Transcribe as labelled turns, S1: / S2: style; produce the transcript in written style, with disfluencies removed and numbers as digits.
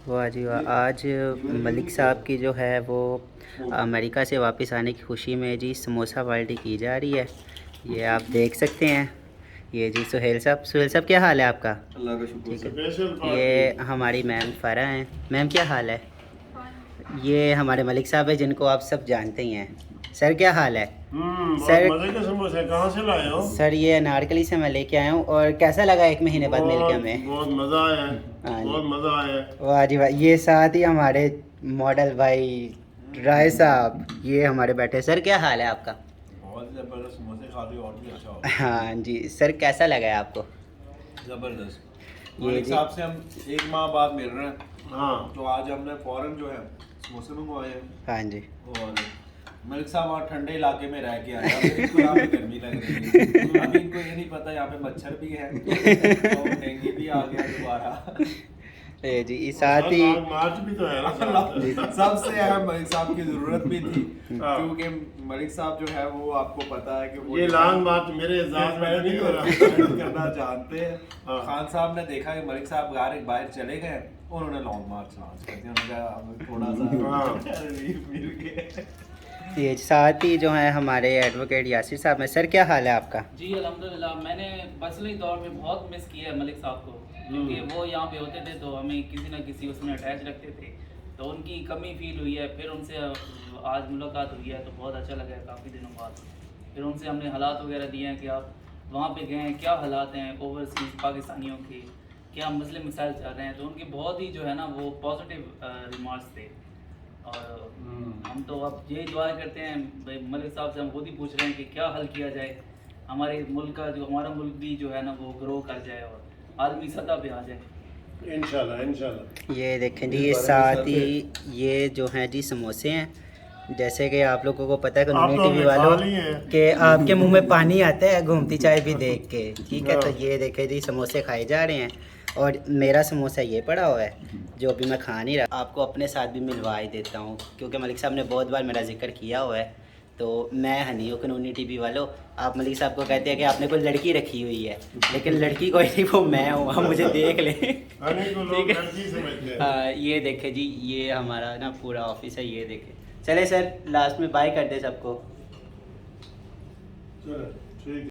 S1: वाह जी वाह। आज मलिक साहब की जो है वो अमेरिका से वापस आने की खुशी में जी समोसा पार्टी की जा रही है। ये आप देख सकते हैं। ये जी सुहेल साहब क्या हाल है आपका?
S2: अल्लाह का शुक्र
S1: ठीक
S2: से।
S1: है। ये हमारी मैम फ़रा हैं। मैम क्या हाल है? ये हमारे मलिक साहब है जिनको आप सब जानते ही हैं। सर क्या हाल है?
S3: बहुत
S1: सर
S3: मजे के समोसे कहाँ से लाए हो?
S1: सर ये अनारकली से मैं लेके आया हूँ। और कैसा लगा 1 महीने बाद मिल के
S3: बहुत
S1: हमें?
S3: बहुत मजा आया है।
S1: हाँ जी।
S3: बहुत मजा आया है।
S1: वाह जी वाह। ये साथ ही हमारे मॉडल भाई राय साहब ये हमारे बैठे। सर क्या हाल है आपका?
S2: बहुत ज़बरदस्त समोसे खा रहे हो और भी अच्छा हो।
S1: हाँ जी सर कैसा लगा है आपको?
S2: ज़बरदस्त।
S1: ये
S2: मलिक
S1: जी
S2: साहब से हम 1 माह बाद मिल रहे हैं,
S3: हाँ
S2: तो आज हमने फ़ौरन जो है समोसे मंगवाए हैं।
S1: हाँ जी।
S2: और मलिक साहब वहाँ ठंडे इलाके में रह के आए हैं, अब इनको यहाँ पे गर्मी लग रही है। अभी इनको ये नहीं पता यहाँ पे मच्छर भी है और डेंगू भी आ गया दोबारा।
S1: ये जी इस
S3: और
S1: साथ ही
S3: मार्च भी तो है ना साथ।
S2: सबसे अहम मलिक साहब की ज़रूरत भी थी,
S3: हाँ।
S2: क्योंकि मलिक साहब जो है वो आपको पता है कि वो
S3: ये लॉन्ग मार्च मेरे एजाज में नहीं हो रहा।
S2: करना जानते हैं।
S3: हाँ।
S2: खान साहब ने देखा कि मलिक साहब बाहर चले गए, उन्होंने लॉन्ग मार्च लॉन्च कर दिया। उन्होंने कहा अब थोड़ा सा रिलीफ मिल गया।
S1: ये साथ ही जो है हमारे एडवोकेट यासिर साहब हैं। सर क्या हाल है आपका?
S4: जी अल्हम्दुलिल्लाह। मैंने पर्सनली तौर पे बहुत मिस किया है मलिक साहब को, क्योंकि वो यहाँ पे होते थे तो हमें किसी ना किसी उसमें अटैच रखते थे, तो उनकी कमी फील हुई है। फिर उनसे आज मुलाकात हुई है तो बहुत अच्छा लगा है काफ़ी दिनों बाद। फिर उनसे हमने हालात वगैरह दिए हैं कि आप वहाँ पे गए हैं, क्या हालात हैं ओवरसीज़ पाकिस्तानियों के, क्या मसले मसाइल चल रहे हैं। तो उनके बहुत ही जो है ना वो पॉजिटिव रिमार्क्स थे। और हम तो अब यही दुआ करते हैं भाई, मलिक साहब से हम खुद ही पूछ रहे हैं कि क्या हल किया जाए, हमारे मुल्क का जो हमारा मुल्क भी जो है ना वो ग्रो कर जाए और आलमी सतह पे आ जाए।
S3: इंशाल्लाह इंशाल्लाह।
S1: ये देखें जी ये साथ ही ये जो हैं जी समोसे हैं। जैसे कि आप लोगों को पता है
S3: आप
S1: कानूनी
S3: तो
S1: टीवी
S3: हमने
S1: वालों
S3: खा लिए हैं।
S1: के आपके मुंह में पानी आता है घूमती चाय भी देख के। ठीक है। तो
S3: हाँ।
S1: ये देखें जी समोसे खाए जा रहे हैं। और मेरा समोसा ये पड़ा हुआ है जो अभी मैं खा नहीं रहा। आपको अपने साथ भी मिलवा ही देता हूँ क्योंकि मलिक साहब ने बहुत बार मेरा जिक्र किया हुआ है। तो मैं हनी हूँ कानूनी टीवी वालों। आप मलिक साहब को कहते हैं कि आपने कोई लड़की रखी हुई है, लेकिन लड़की कोई नहीं, वो मैं हूँ। आप मुझे देख लें।
S3: हनी को लोग
S1: ठीक है।
S3: लड़की समझते हैं।
S1: हाँ ये देखे जी ये हमारा ना पूरा ऑफिस है। ये देखे। चले सर लास्ट में बाय कर दे सबको।
S3: चलो ठीक है।